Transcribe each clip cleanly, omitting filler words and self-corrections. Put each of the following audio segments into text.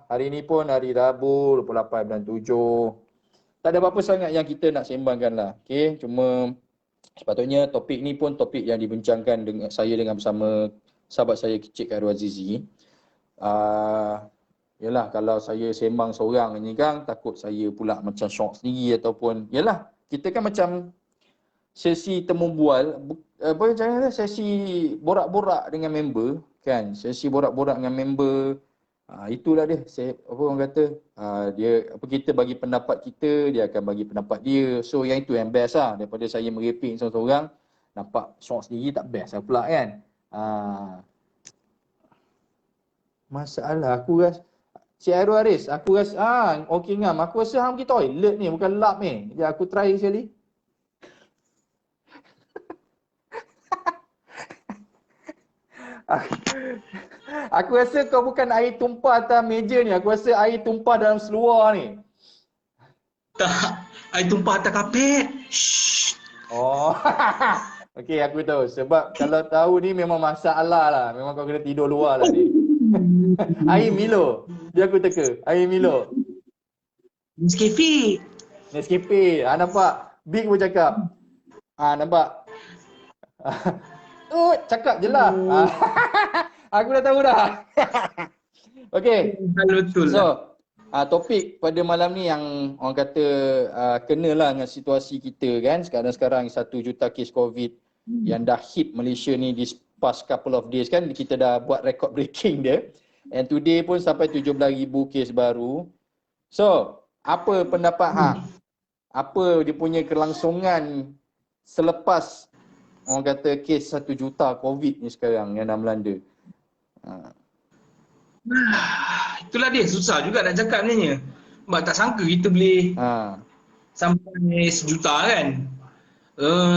Hari ni pun hari Rabu 28 bulan 7. Tak ada apa-apa sangat yang kita nak sembangkan lah. Okay? Cuma sepatutnya topik ni pun topik yang dibincangkan dengan saya dengan bersama sahabat saya Cik Khairul Azizi. Yalah, kalau saya sembang seorang ni kan takut saya pula macam syok sendiri ataupun yalah, kita kan macam sesi temu bual, sesi borak-borak dengan member kan, sesi borak-borak dengan member. Itulah dia, apa orang kata, dia kita bagi pendapat kita, dia akan bagi pendapat dia. So yang itu yang best lah, daripada saya merepek seorang-seorang nampak syok sendiri tak best lah pula kan. Masalah aku rasa Cik Khairul Haris, aku rasa okey ngam, aku rasa hang pergi toilet ni, bukan lap ni. Ya aku try sekali. Aku rasa kau bukan air tumpah atas meja ni, aku rasa air tumpah dalam seluar ni. Tak, air tumpah atas kapet. Shh. Oh. Okey, aku tahu. Sebab kalau tahu ni memang masalah lah. Memang kau kena tidur luar lah ni. Air Milo. Dia aku teka. Air Milo. Nescafe. Nescafe. Nampak? Big pun cakap. Nampak? Cakap je lah. Aku dah tahu dah. Okey. Betul. So, topik pada malam ni yang orang kata kenalah dengan situasi kita kan. Sekarang 1 juta kes COVID yang dah hit Malaysia ni di past couple of days kan. Kita dah buat record breaking dia. And today pun sampai 17,000 kes baru. So, apa pendapat hang? Apa dia punya kelangsungan selepas orang kata kes 1 juta COVID ni sekarang yang dah melanda? Itulah dia, susah juga nak cakap sebenarnya. Sebab tak sangka kita boleh sampai 1 juta kan.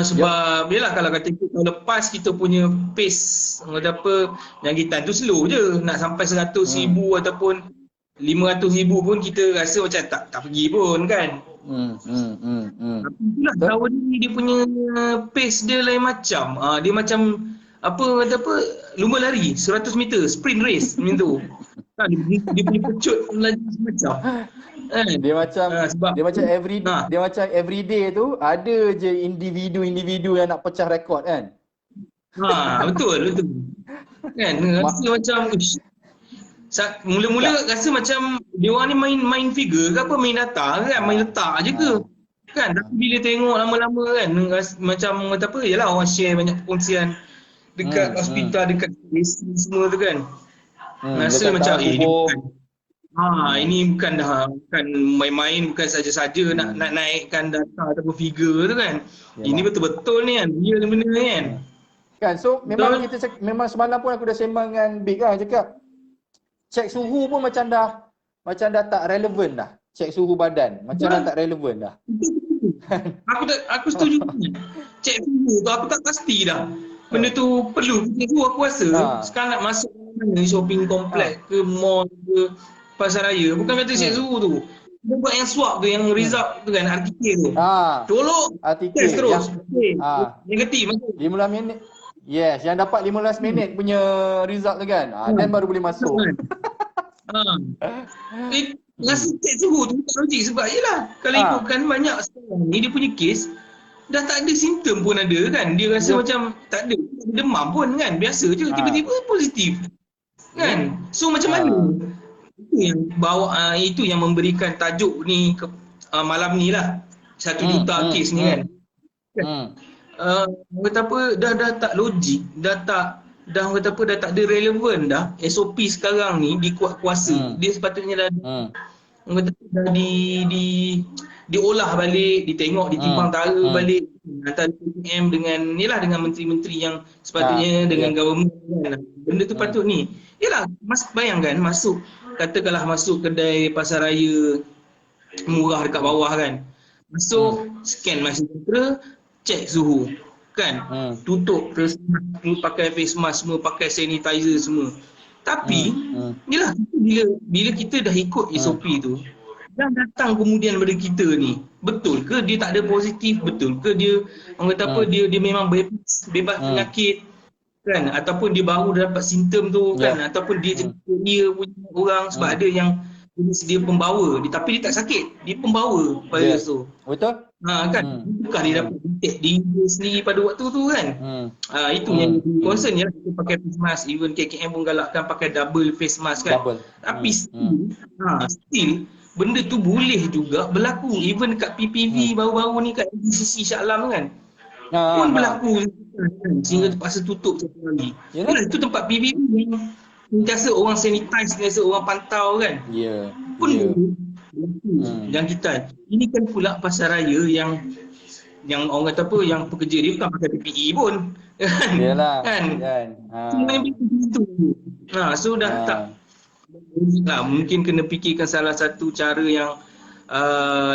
Sebab yelah, kalau kata kita tahun lepas kita punya pace apa jangkitan tu slow je. Nak sampai 100,000 ataupun 500,000 pun kita rasa macam tak pergi pun kan. Tapi itulah tahun ni dia punya pace dia lain macam. Dia macam apa lumba lari 100 meter sprint race macam tu. Dia punya pecut lagi macam dia macam everyday tu ada je individu yang nak pecah rekod kan. Betul kan, rasa macam mula-mula rasa macam dia orang ni main figure ke apa, main data kan, main letak je ke kan. Tapi bila tengok lama-lama kan macam apa, yalah orang share banyak perkongsian dekat hospital, dekat desa semua tu kan. Rasa macam ini bukan main-main, bukan saja-saja nak naikkan data ataupun figure tu kan. Ini betul-betul ni kan, real benda ni kan. Kan, so memang semalam pun aku dah sembang dengan Big kan, cakap cek suhu pun macam dah tak relevan dah. Cek suhu badan macam dah tak relevan dah. Aku setuju. Cek suhu tu aku tak pasti dah. Benda tu perlu cek suhu aku rasa. Sekarang nak masuk mana shopping komplek ke mall ke pasar raya, bukan kata cek suhu tu. Dia buat yang swab tu, yang result tu kan, RTK tu. Tolong test terus. Negatif masuk 15 minit. Yes, yang dapat 15 minit punya result tu kan. Dan baru boleh masuk. Rasa cek suhu tu tak logik sebab yelah kalau ikutkan banyak sekarang ni dia punya kes dah tak ada simptom pun ada kan. Dia rasa macam tak ada demam pun kan, biasa je, tiba-tiba positif kan. So macam mana? Itu yang bawa itu yang memberikan tajuk ni ke malam ni lah, 1 juta kes ni kan. Kata apa, dah tak logik, dah tak ada relevan dah. SOP sekarang ni dikuat kuasa. Dia sepatutnya dah diolah balik, ditengok, ditimbang tara balik antara PM dengan menteri-menteri yang sepatutnya dengan government kan. Benda tu patut ni. Yalah, bayangkan katakanlah masuk kedai pasar raya murah dekat bawah kan. Masuk, scan masuk tentera, cek suhu kan. Tutup, pakai face mask semua, pakai sanitizer semua. Tapi, yelah, bila kita dah ikut SOP tu, dan datang kemudian pada kita ni, betul ke dia tak ada positif, betul ke dia orang kata apa, dia memang bebas penyakit kan, ataupun dia baru dapat simptom tu kan, ataupun dia punya orang sebab ada yang dia pembawa, tapi dia tak sakit, dia pembawa virus tu. Betul? Kan, bukan dia dapat detect diri dia sendiri pada waktu tu kan. Itu yang concern ya, kita pakai face mask, even KKM pun galakkan pakai double face mask kan. Tapi still benda tu boleh juga berlaku, even kat PPV baru-baru ni kat MCC Shah Alam kan. Pun berlaku kan, sehingga terpaksa tutup satu lagi. Yalah, itu tempat PPV ni sentiasa orang sanitize, sentiasa orang pantau kan. Pun berlaku jangkitan. Ini kan pula pasar raya yang orang kata apa, yang pekerja dia bukan pakai PPE pun kan. Yalah. Kan. Cuma begitu. So dah tak mungkin kena fikirkan salah satu cara yang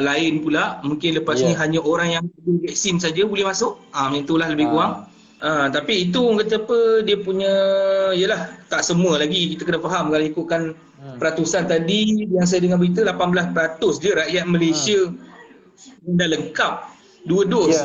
lain pula. Mungkin lepas ni hanya orang yang ada vaksin saja boleh masuk. Macam itulah lebih kurang. Tapi itu orang kata apa, dia punya, yelah, tak semua lagi kita kena faham. Kalau ikutkan peratusan tadi yang saya dengar berita, 18% je rakyat Malaysia dah lengkap 2 dos.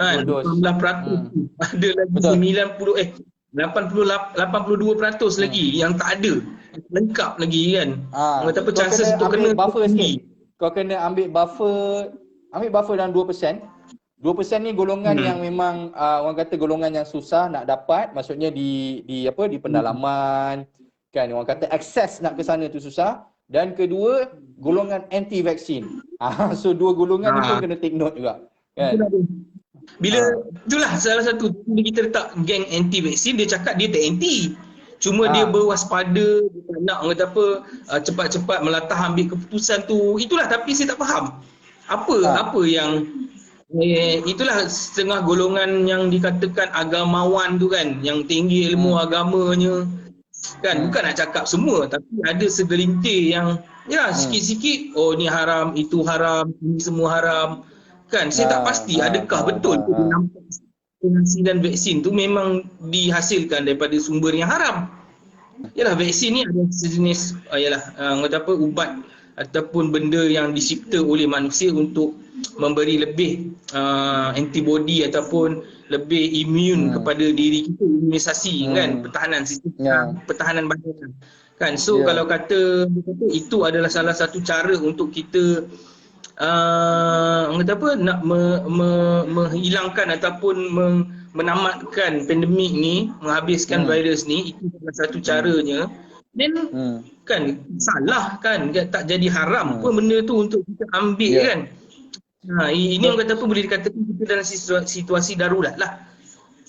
18%. Ada lagi 82% lagi yang tak ada, lengkap lagi kan. Orang kata apa, chances untuk kena buffer sikit. Kau kena ambil buffer dalam 2%. 2% ni golongan yang memang orang kata golongan yang susah nak dapat, maksudnya di pendalaman kan, orang kata akses nak ke sana tu susah. Dan kedua, golongan anti vaksin. So dua golongan ni pun kena take note juga kan. Bila itulah salah satu bila kita letak geng anti vaksin, dia cakap dia tak anti. Cuma dia berwaspada, dia tak nak orang kata apa, cepat-cepat melatah ambil keputusan tu. Itulah, tapi saya tak faham apa yang itulah setengah golongan yang dikatakan agamawan tu kan, yang tinggi ilmu agamanya kan. Bukan nak cakap semua, tapi ada segelintir yang sikit-sikit, oh ni haram, itu haram, ini semua haram kan. Saya tak pasti adakah betul tu nampak penghasilan vaksin tu memang dihasilkan daripada sumber yang haram. Yalah, vaksin ni ada sejenis orang kata apa, ubat ataupun benda yang dicipta oleh manusia untuk memberi lebih antibody ataupun lebih imun kepada diri kita, imunisasi kan, pertahanan sistem, pertahanan badan kan. So kalau kata itu adalah salah satu cara untuk kita orang kata apa, nak menghilangkan ataupun menamatkan pandemik ni, menghabiskan virus ni. Itu salah satu caranya. Dan kan salah kan, tak jadi haram pun benda tu untuk kita ambil kan. Ini orang kata apa, boleh dikatakan kita dalam situasi darurat lah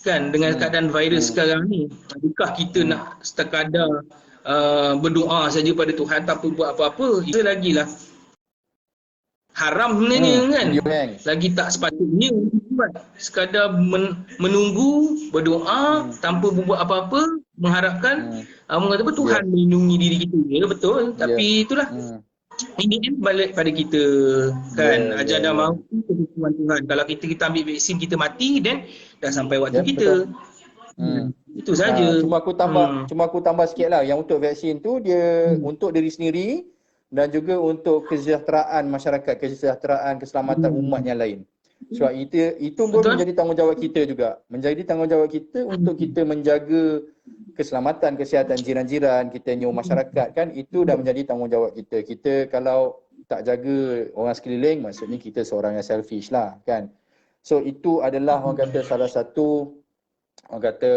kan, dengan keadaan virus sekarang ni. Adakah kita nak sekadar berdoa saja pada Tuhan tanpa buat apa-apa? Itu lagilah haram sebenarnya kan. Lagi tak sepatutnya buat, sekadar menunggu, berdoa tanpa buat apa-apa, mengharapkan orang kata apa, Tuhan melindungi diri kita. Ya betul, tapi itulah ini balik pada kita kan. Ajar dah mahu ketentuan Tuhan. Kalau kita ambil vaksin, kita mati, dan dah sampai waktu kita. Itu saja. Cuma aku tambah sikitlah, yang untuk vaksin tu dia untuk diri sendiri dan juga untuk kesejahteraan masyarakat, kesejahteraan keselamatan umat yang lain. Sebab itu pun menjadi tanggungjawab kita juga. Menjadi tanggungjawab kita untuk kita menjaga keselamatan, kesihatan jiran-jiran kita, masyarakat kan. Itu dah menjadi tanggungjawab kita. Kita kalau tak jaga orang sekeliling, maksudnya kita seorang yang selfish lah kan. So itu adalah orang kata salah satu orang kata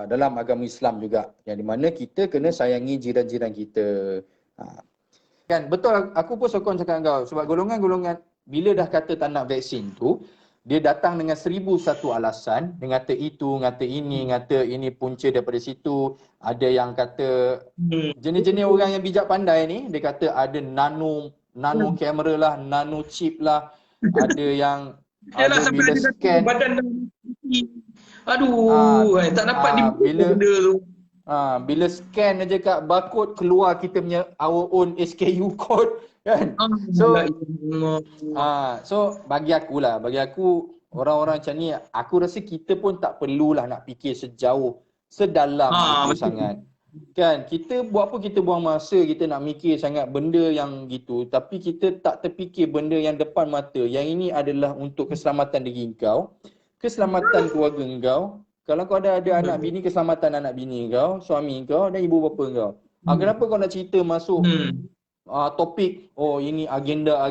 dalam agama Islam juga, yang di mana kita kena sayangi jiran-jiran kita. Kan betul, aku pun sokong cakap kau, sebab golongan-golongan bila dah kata tak nak vaksin tu, dia datang dengan 1001 alasan. Dia kata itu, kata ini punca daripada situ. Ada yang kata jenis-jenis orang yang bijak pandai ni, dia kata ada nano kamera lah, nano chip lah. Ada yang ada bila scan tak dapat dibuka benda tu. Bila scan aja kat barcode, keluar kita punya our own SKU code. Kan? So bagi aku orang-orang macam ni, aku rasa kita pun tak perlulah nak fikir sedalam itu sangat. Kan, kita buat apa kita buang masa kita nak mikir sangat benda yang gitu, tapi kita tak terfikir benda yang depan mata. Yang ini adalah untuk keselamatan diri kau, keselamatan keluarga kau. Kalau kau ada anak bini, keselamatan anak bini kau, suami kau dan ibu bapa kau. Kenapa kau nak cerita masuk topik, oh ini agenda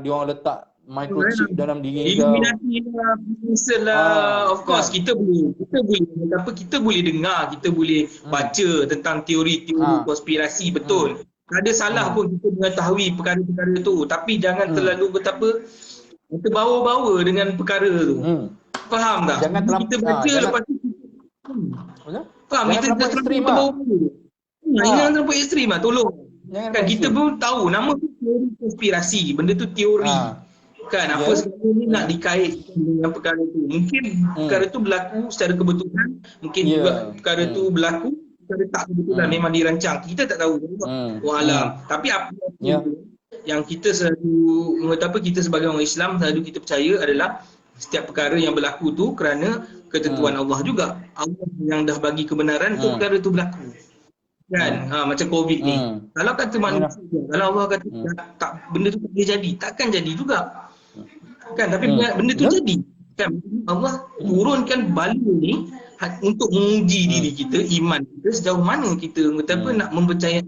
diorang letak microchip dalam diri kau. Illuminati lah, Freemason lah. Of course kita boleh dengar, kita boleh baca tentang teori-teori konspirasi, betul. Tak ada salah pun kita mengetahui perkara-perkara tu, tapi jangan terlalu terbawa-bawa dengan perkara tu. Faham tak? Jangan kita baca lepas tu faham, kita terbawa-bawa. Jangan terlalu ekstrim lah, tolong. Kan kita pun tahu nama tu teori konspirasi, benda tu teori. Kan apa sebenarnya ni nak dikaitkan dengan perkara tu. Mungkin perkara tu berlaku secara kebetulan, mungkin juga perkara tu berlaku secara tak kebetulan, memang dirancang. Kita tak tahu. Wallahualam. Tapi apa yang kita selalu kita sebagai orang Islam selalu kita percaya adalah setiap perkara yang berlaku tu kerana ketentuan Allah juga. Allah yang dah bagi kebenaran tu perkara tu berlaku. Kan? Macam COVID ni. Kalau kata manusia, kalau Allah kata tak, benda tu tak boleh jadi, takkan jadi juga. Kan, tapi benda tu jadi. Kan Allah turunkan bala ni untuk menguji diri kita, iman kita sejauh mana kita nak mempercayai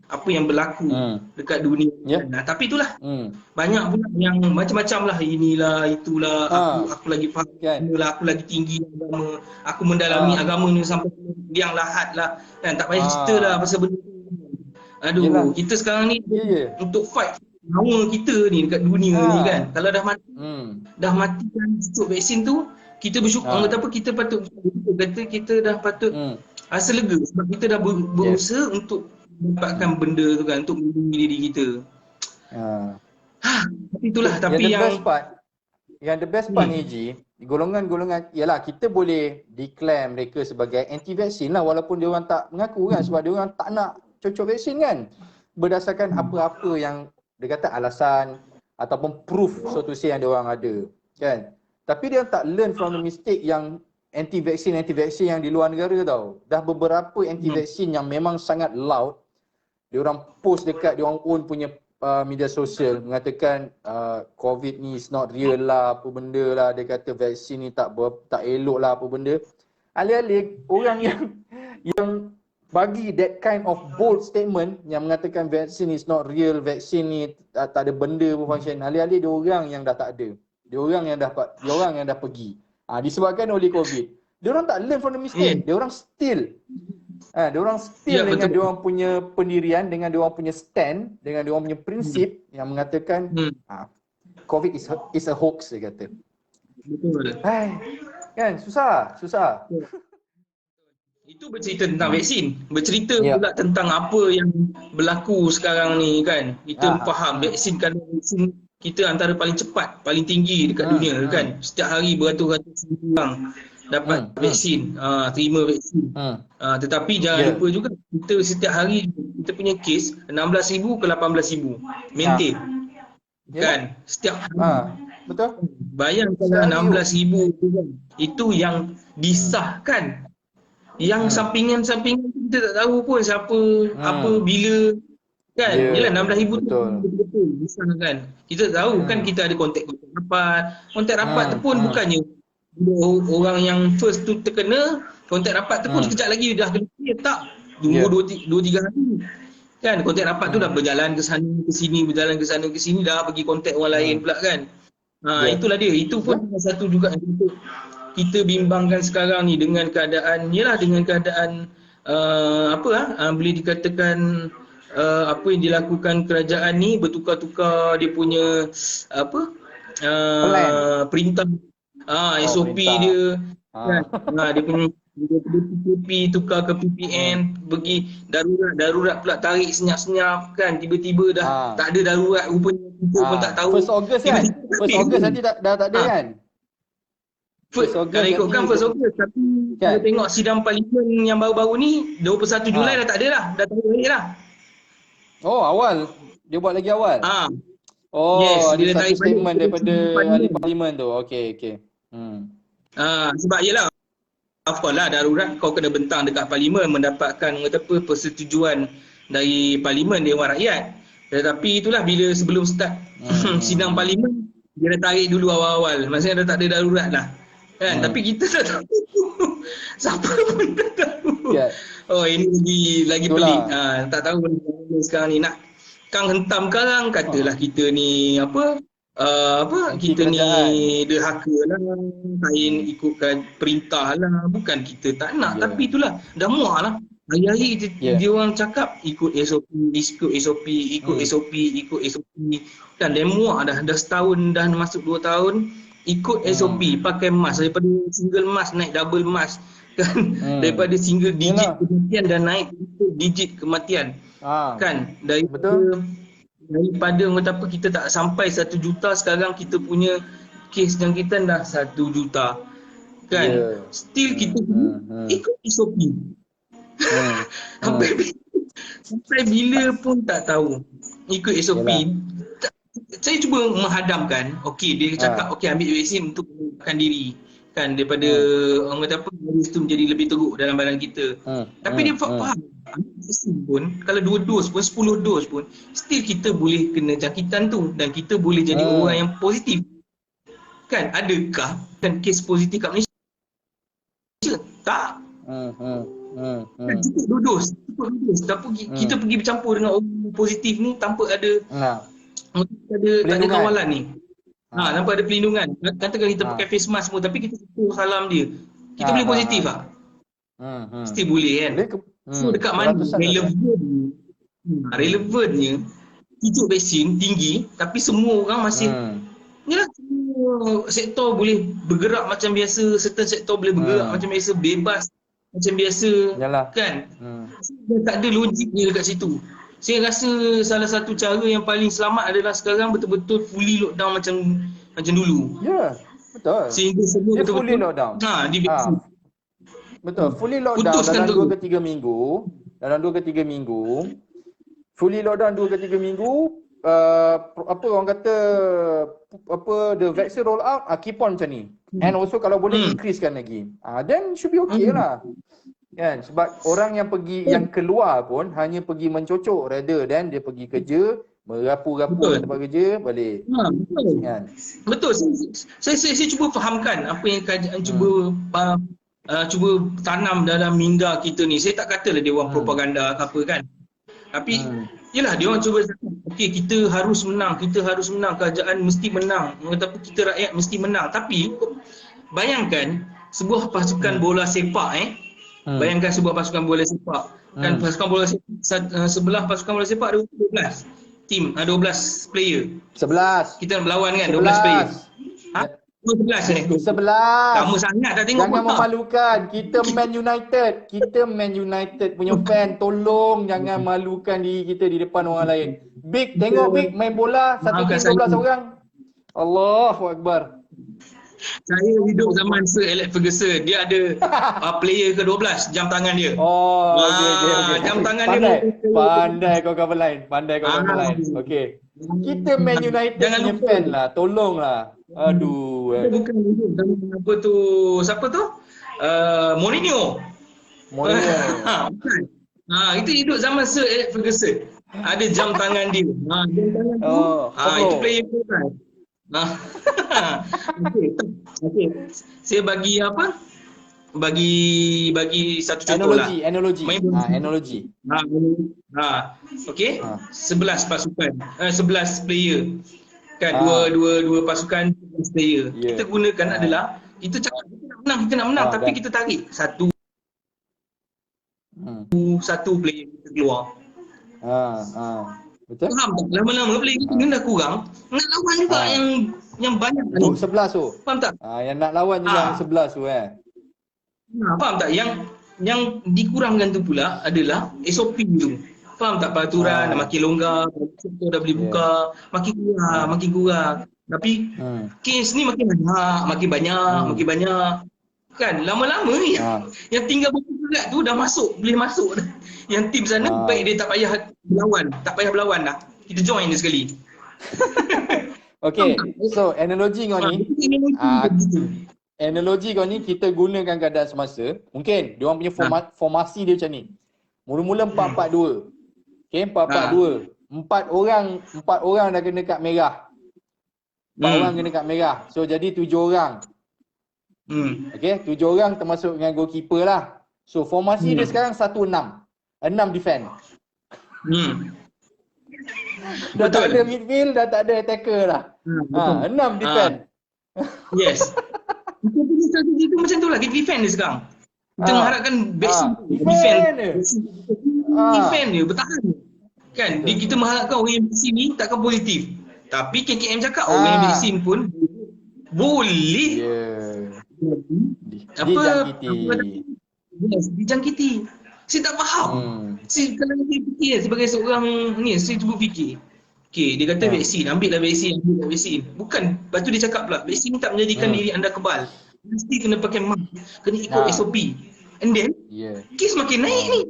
apa yang berlaku dekat dunia. Nah, tapi itulah banyak pula yang macam-macam lah, inilah itulah, aku lagi faham lah, aku lagi tinggi agama, aku mendalami agama ni sampai yang lahat lah, kan tak payah cerita lah pasal benda tu. Aduh, kita sekarang ni untuk fight nyawa kita ni dekat dunia ni kan. Kalau dah mati kan cucuk vaksin tu, kita bersyukur, kita patut kata kita dah patut rasa lega sebab kita dah berusaha untuk dapatkan benda tu kan, untuk melindungi diri kita. Tapi itulah, tapi yang the best part ni Ji, golongan-golongan, yalah kita boleh declare mereka sebagai anti-vaksin lah, walaupun dia orang tak mengaku kan, sebab dia orang tak nak cocok vaksin kan, berdasarkan apa-apa yang dia kata alasan ataupun proof so to say yang dia orang ada kan. Tapi dia tak learn from the mistake yang anti-vaksin yang di luar negara tau. Dah beberapa anti-vaksin yang memang sangat loud, dia orang post dekat dia orang own punya media sosial mengatakan COVID ni is not real lah, apa benda lah, dia kata vaksin ni tak elok lah, apa benda. Alih-alih orang yang bagi that kind of bold statement yang mengatakan vaksin is not real, vaksin ni tak ada benda pun function, alih-alih dia orang yang dah tak ada, dia orang yang dah pergi disebabkan oleh COVID. Dia orang tak learn from the mistake, dia orang still dengan dia orang punya pendirian, dengan dia orang punya stand, dengan dia orang punya prinsip yang mengatakan COVID is a hoax, dia kata. Betul. Kan susah. Itu bercerita tentang vaksin, bercerita pula tentang apa yang berlaku sekarang ni kan. Kita faham vaksin kita antara paling cepat, paling tinggi dekat dunia kan. Setiap hari beratus-ratus orang dapat vaksin, terima vaksin. Tetapi jangan lupa juga kita setiap hari kita punya kes 16,000 ke 18,000 maintain. Kan? Setiap hari. Betul. Bayangkan 16,000 itu yang disahkan. Yang sampingan-sampingan kita tak tahu pun siapa, apa, bila kan. Yelah 16,000 tu betul-betul besar kan. Kita tahu kan kita ada kontak rapat. Kontak rapat tu pun bukannya orang yang first tu terkena, kontak rapat tu pun sekejap lagi dah kena, tak. Tunggu 2-3 hari. Kan kontak rapat tu dah berjalan ke sana ke sini, berjalan ke sana ke sini, dah pergi kontak orang lain pula kan. Itulah dia. Itu pun satu juga yang kita bimbangkan sekarang ni dengan keadaan boleh dikatakan apa yang dilakukan kerajaan ni, bertukar-tukar dia punya perintah, SOP dia kan. Dia punya PPP tukar ke PPN, pergi darurat pula tarik senyap-senyap kan, tiba-tiba dah tak ada darurat rupanya, kita pun tak tahu. 1 Ogos kan, 1 Ogos nanti dah tak ada kan. Kalau ikutkan 1 Ogos, tapi kita tengok sidang parlimen yang baru-baru ni 21 Julai dah tak ada lah, dah tarik balik lah. Oh awal. Dia buat lagi awal? Oh, yes, ada dia satu tarik statement balik daripada ahli parlimen tu. Okey. Sebab yelah, of course lah, darurat kau kena bentang dekat parlimen mendapatkan persetujuan dari parlimen Dewan Rakyat. Tetapi itulah bila sebelum start sidang parlimen, dia dah tarik dulu awal-awal. Maksudnya dah tak ada darurat lah. Kan? Tapi kita tak tahu. Siapa pun tak tahu. Oh, ini lagi pelik. Tak tahu sekarang ni nak kang hentam sekarang, katalah kita ni kita ni derhaka lah, kain ikutkan perintah lah, bukan kita tak nak, tapi itulah dah muak lah. Hari-hari dia orang cakap ikut SOP, ikut SOP kan, dia muak dah setahun, dah masuk 2 tahun ikut SOP, pakai mask, daripada single mask naik double mask kan, daripada single digit kematian dan naik digit kematian kan, daripada orang kata apa, kita tak sampai 1 juta, sekarang kita punya kes jangkitan dah 1 juta kan, still kita ikut SOP. Sampai bila pun tak tahu ikut SOP. Saya cuba menghadamkan, okey dia cakap okey ambil vaksin untuk mengelakkan diri kan, daripada orang kata apa, virus tu menjadi lebih teruk dalam badan kita. Tapi dia faham vaksin pun kalau 2 dos pun 10 dos pun still kita boleh kena jangkitan tu dan kita boleh jadi orang yang positif. Kan adakah kan kes positif kat Malaysia? Tak. Kan cukup 2 dos. Tapi kita pergi bercampur dengan orang positif ni tanpa ada tak ada kawalan ni. Tanpa ada pelindungan. Katakan kita pakai face mask semua tapi kita suruh salam dia. Kita boleh positif tak? Mesti boleh kan. So dekat mana relevannya hidup vaksin tinggi tapi semua orang masih yalah, semua sektor boleh bergerak macam biasa, certain sektor boleh bergerak macam biasa, bebas macam biasa kan. Tak ada logiknya dekat situ. Saya rasa salah satu cara yang paling selamat adalah sekarang betul-betul fully lockdown macam dulu. Ya, betul. Sehingga semua betul-betul fully lockdown. Betul, fully lockdown dalam 2 ke 3 minggu. Dalam 2 ke 3 minggu. Fully lockdown 2 ke 3 minggu. Apa orang kata, the vaccine roll out, keep on macam ni. And also kalau boleh increasekan lagi. Then should be okay lah. Kan, sebab orang yang pergi yang keluar pun hanya pergi mencocok rather than dia pergi kerja, merapu-rapu tempat kerja, balik. Betul. Kan? Betul. Saya cuba fahamkan apa yang kerajaan cuba tanam dalam minda kita ni. Saya tak katalah dia orang propaganda ke apa kan. Tapi yalah dia orang cuba cakap, okey kita harus menang, kerajaan mesti menang. Tetapi kita rakyat mesti menang. Tapi bayangkan sebuah pasukan bola sepak bayangkan sebuah pasukan bola sepak. Kan pasukan bola sepak, sebelah pasukan bola sepak ada 12 tim, ada 12 player. 11. Kita nak berlawan kan 12 player. 11 Kamu sangat dah tengok. Jangan memalukan. Kita Man United punya fan. Tolong jangan malukan diri kita di depan orang lain. Big, tengok Big main bola satu tim 12 orang. Allahu Akbar. Saya hidup zaman Sir Alex Ferguson. Dia ada player ke-12 jam tangan dia. Okay. Jam tangan dia. Pandai kau cover line. Okey. Kita Man United punya fan lah. Tolonglah. Aduh. Bukan apa tu? Siapa tu? Mourinho. Itu hidup zaman Sir Alex Ferguson. Ada jam tangan dia. Jam tangan tu. Itu player kan. Okey. Saya bagi apa? Bagi satu contoh analogi. Okey. 11 pasukan, 11 player. Kan dua pasukan 11 player. Kita gunakan adalah kita cakap kita nak menang tapi kita tarik satu player kita keluar. Betul? Faham tak? Lama-lama player kita dah kurang, nak lawan juga yang banyak tadi. 11 tu. Faham tak? Yang nak lawan juga yang 11 tu faham tak? Yang dikurangkan tu pula adalah SOP tu. Faham tak? Peraturan dah makin longgar, sektor dah boleh buka, makin kurang. Tapi kes ni makin banyak. Kan lama-lama ni yang tinggal bergerak tu dah boleh masuk. Yang tim sana baik dia tak payah berlawan dah. kita join dia sekali. Okay, so analogi kau ni, analogi kau ni kita gunakan keadaan semasa. Mungkin dia orang punya formasi dia macam ni. Mula-mula 4-4-2. Okay, 4-4-2. Empat orang dah kena kad merah. 4 orang kena kad merah. So jadi 7 orang. Okay, 7 orang termasuk dengan goalkeeper lah. So formasi dia sekarang 1-6. 6 defend. Dah tak ada midfield, dah tak ada attacker lah. 6 defend. Yes. Kita punya strategi tu macam tu lah, kita defend dia sekarang. Kita mengharapkan backseat defend dia, bertahan. Kan, kita mengharapkan orang yang backseat ni takkan positif. Tapi KKM cakap orang yang backseat pun boleh dijangkiti. Saya tak faham. Kalau saya fikir sebagai seorang ni, saya cuba fikir. Okay, dia kata vaksin, ambil lah vaksin. Bukan, lepas tu dia cakap pula, vaksin ni tak menjadikan diri anda kebal. Mesti kena pakai mask, kena ikut SOP. And then, kes makin naik ni.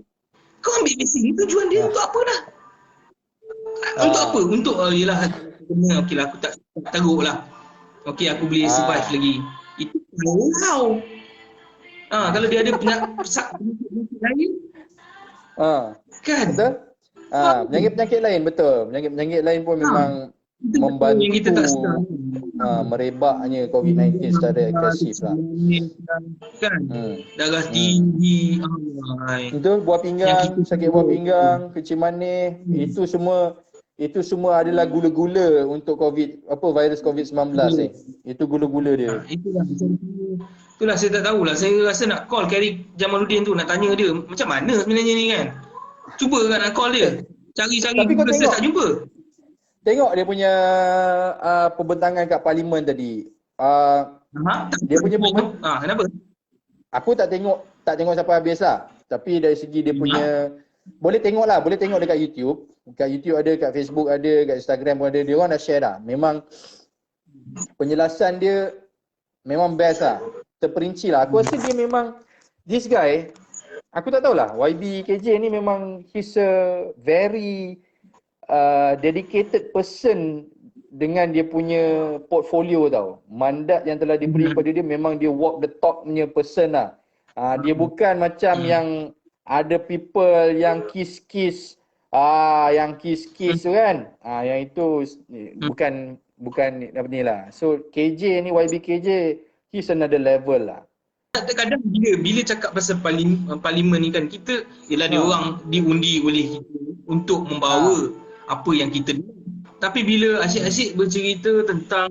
Kau ambil vaksin ni, tujuan dia untuk apa dah? Untuk apa? Untuk, yelah, okey lah, aku tak teruk lah. Okey, aku boleh survive lagi. Itu kalau kalau dia ada penyakit lain, kan? Betul? Penyakit-penyakit lain, betul. Penyakit-penyakit lain pun memang membantu yang kita tak merebaknya COVID-19 secara agresif lah. Kan? Darah tinggi. Betul, buah pinggang, sakit buah pinggang, kencing manis, itu semua adalah gula-gula untuk virus COVID-19 ni. Itu gula-gula dia. Itulah saya tak tahulah. Saya rasa nak call Karik Jamaluddin tu, nak tanya dia macam mana sebenarnya ni kan. Cuba kan nak call dia. Cari-cari Google saya tak jumpa. Tengok dia punya pembentangan kat parlimen tadi. Dia punya kenapa? Aku tak tengok sampai habis lah. Tapi dari segi dia punya boleh tengok dekat YouTube. Kat YouTube ada, kat Facebook ada, kat Instagram pun ada. Dia orang dah share dah. Memang penjelasan dia memang best lah. Terperinci lah. Aku rasa dia memang, this guy, aku tak tahulah, YB KJ ni memang he's a very dedicated person dengan dia punya portfolio tau. Mandat yang telah diberi kepada dia, memang dia walk the talk punya person lah. Dia bukan macam yang ada people yang kiss-kiss tu kan. Yang itu bukan apa ni lah. So KJ ni, YB KJ, he's another level lah. Kadang-kadang bila cakap pasal parlimen ni kan, kita ialah dia orang diundi oleh kita untuk membawa apa yang kita dengar. Tapi bila asyik-asyik bercerita tentang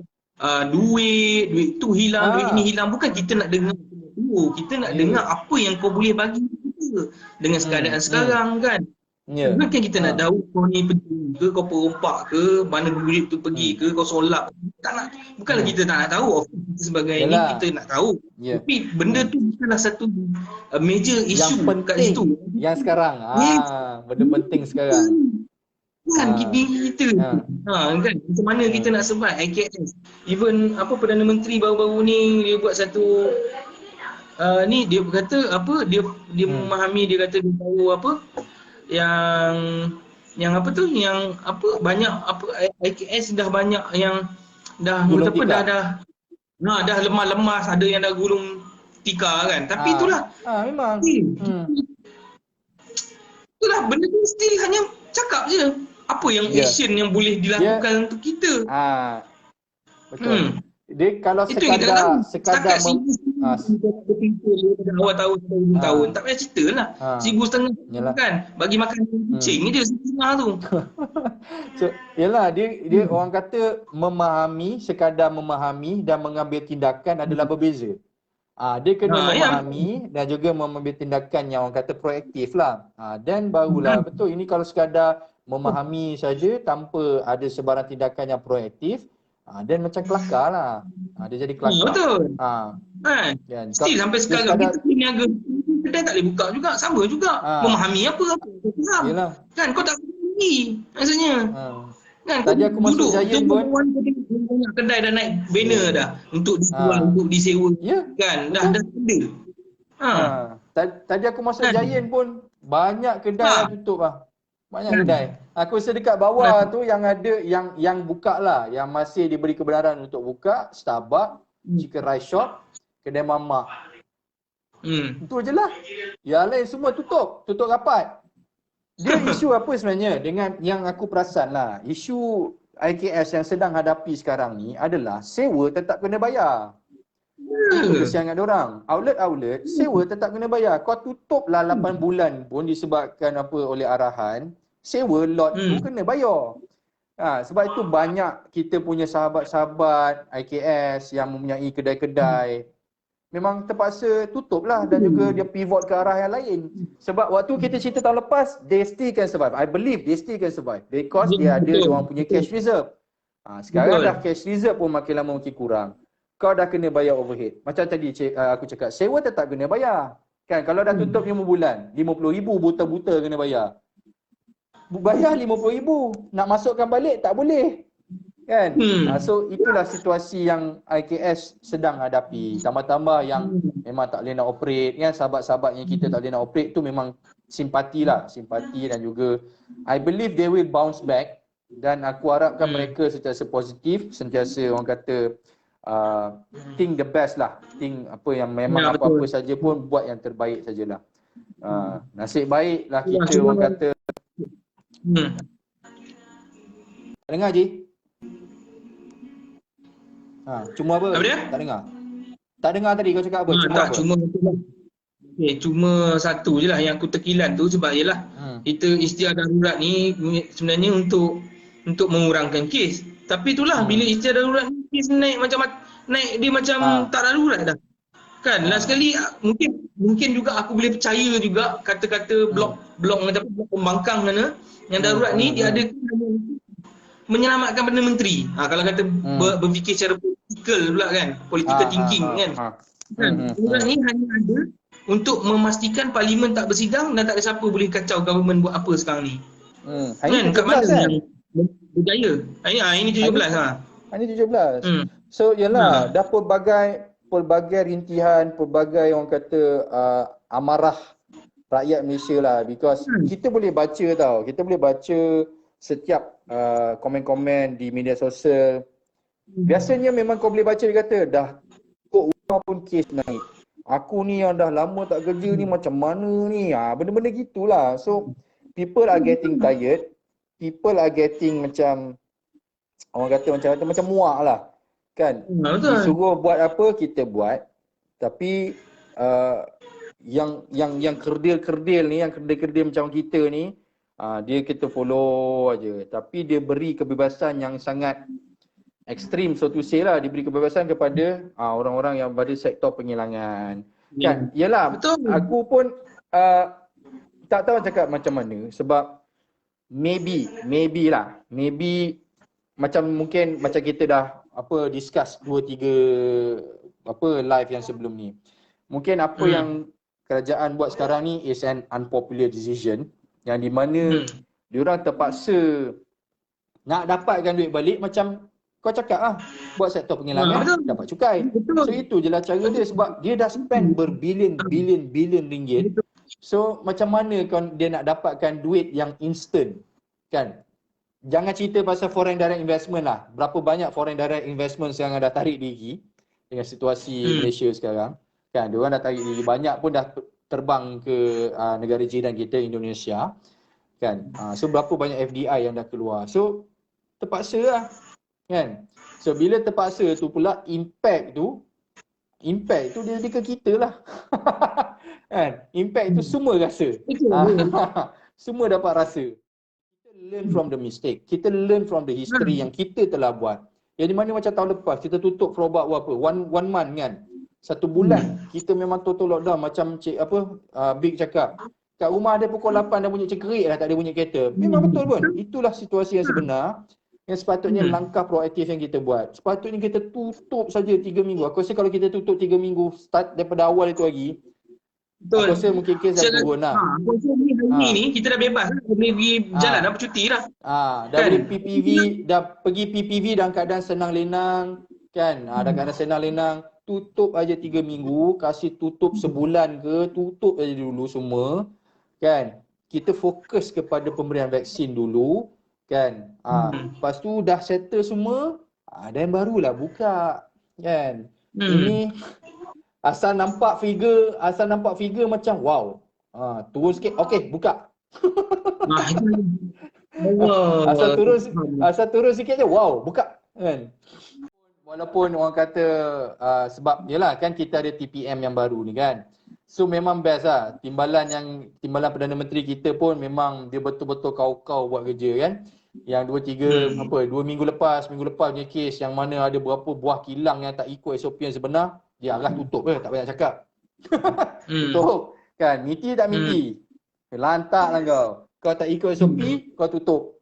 duit tu hilang, duit ini hilang, bukan kita nak dengar tu, kita nak dengar apa yang kau boleh bagi kita dengan keadaan sekarang kan. Bukan kita nak tahu kau ni pergi ke, kau perompak ke, mana duit tu pergi ke, kau solat. Tak nak, bukanlah kita tak nak tahu. Sebagai ni kita nak tahu. Tapi benda tu bukanlah satu major isu kat situ. Yang sekarang. Benda penting sekarang. Kan kita. Kan macam mana kita nak survive IKS. Even Perdana Menteri baru-baru ni dia buat satu ni dia kata dia memahami, dia kata dia tahu banyak IKS dah banyak yang dah dah lemah-lemas, ada yang dah gulung tikar kan. Tapi itulah memang itulah benda tu still hanya cakap je apa yang action yang boleh dilakukan untuk kita. Betul. Dia kalau sekadar awal tahun tahun tak payah cerita lah. 1,500 kan bagi makan kucing ni dia setengah tu. So, yalah dia orang kata sekadar memahami dan mengambil tindakan adalah berbeza. Dia kena memahami dan juga mengambil tindakan yang orang kata proaktif lah. Dan barulah betul, ini kalau sekadar memahami saja tanpa ada sebarang tindakan yang proaktif, dan macam kelakar lah. Dia jadi kelakar. Betul. Still sampai sekarang kita niaga kedai tak boleh buka juga. Sama juga. Memahami apa kau faham. Yelah. Kan kau tak fahami maksudnya. Kan tadi aku masuk Giant pun banyak kedai dah naik banner dah untuk dijual, untuk disewa. Kan dah ada. Tadi aku masuk Giant pun banyak kedai dah tutup lah. Banyak kedai. Aku rasa dekat bawah tu yang ada yang buka lah, yang masih diberi kebenaran untuk buka, Starbucks, Chicken Rice Shop, kedai mamak. Itu je lah. Yang lain semua tutup rapat. Dia isu apa sebenarnya dengan yang aku perasan lah, isu IKS yang sedang hadapi sekarang ni adalah sewa tetap kena bayar. Itu kesiangan diorang. Outlet sewa tetap kena bayar. Kau tutup lah 8 bulan pun disebabkan apa oleh arahan, sewa lot tu kena bayar. Sebab itu banyak kita punya sahabat-sahabat IKS yang mempunyai kedai-kedai memang terpaksa tutup lah dan juga dia pivot ke arah yang lain. Sebab waktu kita cerita tahun lepas, they still can survive. I believe they still can survive because dia ada diorang punya cash reserve. Sekarang dah cash reserve pun makin lama makin kurang. Kau dah kena bayar overhead. Macam tadi aku cakap, sewa tetap kena bayar. Kan kalau dah tutup 5 bulan, 50,000 buta-buta kena bayar. Bayar 50,000, nak masukkan balik tak boleh. Kan? So itulah situasi yang IKS sedang hadapi. Tambah-tambah yang memang tak boleh nak operate kan, sahabat-sahabat yang kita tak boleh nak operate tu memang simpati dan juga I believe they will bounce back dan aku harapkan mereka sentiasa positif, sentiasa orang kata think the best lah. Think apa yang memang apa-apa saja pun buat yang terbaik sajalah. Nasib baik lah kita orang kata. Dengar je. Cuma apa? Tak dengar. Tak dengar tadi kau cakap apa? Cuma satu je lah yang aku terkilan tu sebab yelah kita istiadat darurat ni sebenarnya untuk mengurangkan kes. Tapi itulah bila istiadat darurat ni kes naik dia macam tak darurat dah. Kan last sekali mungkin juga aku boleh percaya juga kata-kata blok pembangkang mana yang darurat ni dia ada menyelamatkan Perdana Menteri. Kalau kata berfikir secara politikal pula kan, political thinking kan. Darurat ni hanya ada untuk memastikan parlimen tak bersidang dan tak ada siapa boleh kacau government buat apa sekarang ni. Hanya 17 kan? Berjaya. Ini 17 Hanya 17. So yalah, dah pelbagai rintihan, pelbagai orang kata amarah rakyat Malaysia lah, because kita boleh baca tau, kita boleh baca setiap komen-komen di media sosial. Biasanya memang kau boleh baca dia kata dah kok rumah pun kes naik. Aku ni yang dah lama tak kerja ni macam mana ni? Benda-benda gitulah. So people are getting tired. People are getting macam orang kata macam muak lah. Kan? Disuruh buat apa kita buat. Tapi yang kerdil-kerdil ni, yang kerdil-kerdil macam kita ni, dia kita follow aja. Tapi dia beri kebebasan yang sangat ekstrim, so to say lah. Diberi kebebasan kepada orang-orang yang pada sektor penghilangan. Kan? Yalah, betul. Aku pun tak tahu cakap macam mana. Sebab maybe macam mungkin macam kita dah discuss 2-3 live yang sebelum ni. Mungkin apa yang kerajaan buat sekarang ni is an unpopular decision, yang di mana diorang terpaksa nak dapatkan duit balik. Macam kau cakap buat sektor penghilangan dapat cukai. So itu je lah cara dia, sebab dia dah spend berbilion-bilion ringgit. So macam mana dia nak dapatkan duit yang instant kan? Jangan cerita pasal foreign direct investment lah. Berapa banyak foreign direct investment sekarang dah tarik diri dengan situasi Malaysia sekarang. Kan, diorang dah tarik diri. Banyak pun dah terbang ke negara jiran kita, Indonesia. Kan, so berapa banyak FDI yang dah keluar. So terpaksa lah. Kan. So bila terpaksa tu pula impact tu dia ke kita lah. Kan, impact tu semua rasa. Semua dapat rasa. Learn from the mistake. Kita learn from the history yang kita telah buat. Yang di mana macam tahun lepas kita tutup for about one month kan. 1 bulan kita memang total lockdown. Macam Big cakap, kat rumah ada pukul 8 dah bunyi cekerik dah, tak ada bunyi kereta. Memang betul pun. Itulah situasi yang sebenar. Yang sepatutnya langkah proaktif yang kita buat. Sepatutnya kita tutup saja 3 minggu. Aku rasa kalau kita tutup 3 minggu start daripada awal itu lagi, betul. Aku rasa mungkin kes dah turun lah. Aku rasa hari ni kita dah bebas. Dah boleh pergi jalan, dah bercuti dah. Dah boleh PPV, dah pergi PPV dalam keadaan senang lenang. Kan, dalam keadaan senang lenang. Tutup aja 3 minggu, kasih tutup sebulan ke, tutup aja dulu semua. Kan. kita fokus kepada pemberian vaksin dulu kan. Lepas tu dah settle semua, dan barulah buka kan. Ini asal nampak figure macam wow. Turun sikit, okey buka. Asal turun sikit je, wow buka kan. Walaupun orang kata sebab yalah kan kita ada TPM yang baru ni kan. So memang best lah. Timbalan Perdana Menteri kita pun memang dia betul-betul kau-kau buat kerja kan. Yang 2 minggu lepas punya kes yang mana ada berapa buah kilang yang tak ikut SOP yang sebenar, dia arah tutup tak banyak cakap. Tutup kan, miti tak miti. Lantak lah kau. Kau tak ikut SOP, kau tutup.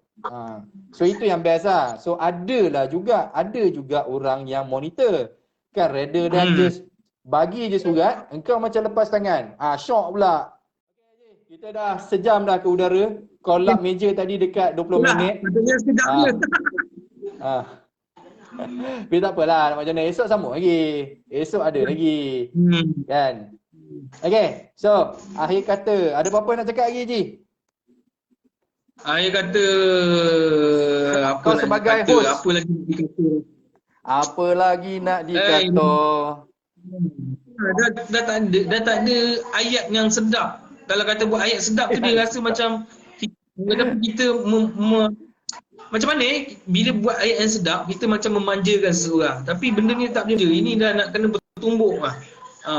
So itu yang best lah. So ada juga orang yang monitor kan, rather than just bagi je surat, engkau macam lepas tangan. Syok pula. Kita dah sejam dah ke udara. Kau lap meja tadi dekat 20 minit. Tapi tak apalah, macam mana, esok sambung lagi. Esok ada lagi. Kan? Okay, so akhir kata, ada apa-apa nak cakap lagi Ji? Akhir kata apa kau sebagai host, apa lagi nak dikata? Dah tak ada ayat yang sedap. Kalau kata buat ayat sedap tu dia rasa macam kita macam mana bila buat ayat yang sedap kita macam memanjakan seseorang. Tapi benda ni tak boleh. Ini dah nak kena bertumbuk lah.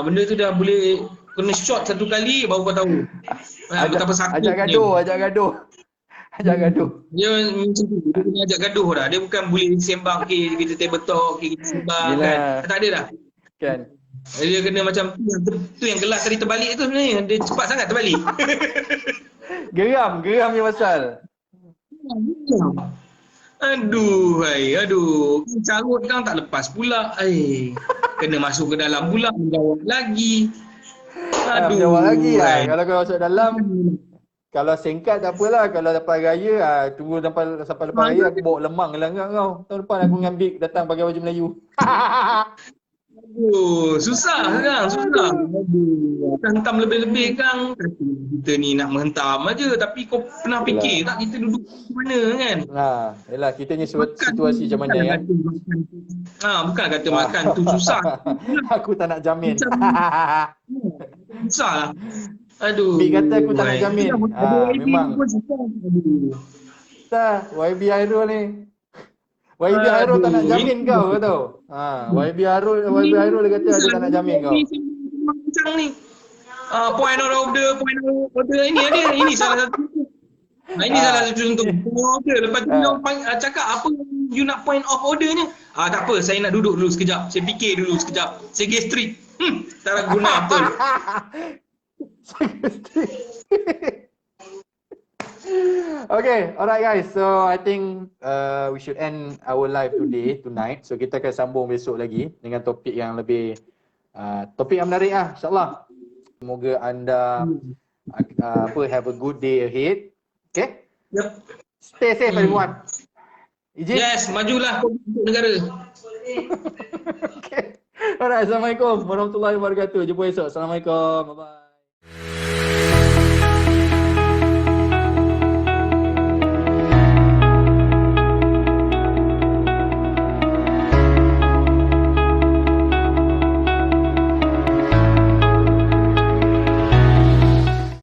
Benda tu dah boleh kena shot satu kali baru kau tahu. Betapa sakit. Ajak gaduh. Dia macam tu, dia kena ajak gaduh dah. Dia bukan boleh sembang kita table talk, kita sembang kan. Tak ada dah. Kan. Dia kena macam tu yang gelas tadi terbalik tu sebenarnya. Dia cepat sangat terbalik. Geram je pasal. Aduh. Carut kan tak lepas pula. Kena masuk ke dalam pula menjawab lagi. Menjawab lagi lah. Kalau kau masuk dalam, kalau singkat tak apalah. Kalau lepas raya, tunggu sampai lepas raya aku bawa lemang lah kau. Tahun depan aku ngambil datang pakai baju Melayu. Susah kan? Susah. Hentam lebih-lebih kan. Kita ni nak menghentam aja. Tapi kau pernah fikir tak kita duduk mana kan? Yelah, kita ni situasi macam mana kan? Bukan kata makan tu susah. Aku tak nak jamin. Susah lah. Aduh. Bik kata aku tak nak jamin. Memang. YB Hairul ni. YB Hairul tak nak jamin kau tahu. YB Hairul dia kata aku tak nak jamin kau. Macam ni. Point of order ini ada. Ini salah satu. Ini salah satu contoh. Lepas tu cakap apa you nak point of ordernya. Tak apa, saya nak duduk dulu sekejap. Saya fikir dulu sekejap. Saya gastrik. Tak guna betul. Okay, alright guys. So I think we should end our live tonight. So kita akan sambung besok lagi dengan topik yang lebih topik yang menarik insya-Allah. Semoga anda have a good day ahead. Okay? Yep. Stay safe everyone. Yes, majulah untuk negara. Okay. Alright, Assalamualaikum warahmatullahi wabarakatuh. Jumpa esok. Assalamualaikum. Bye bye.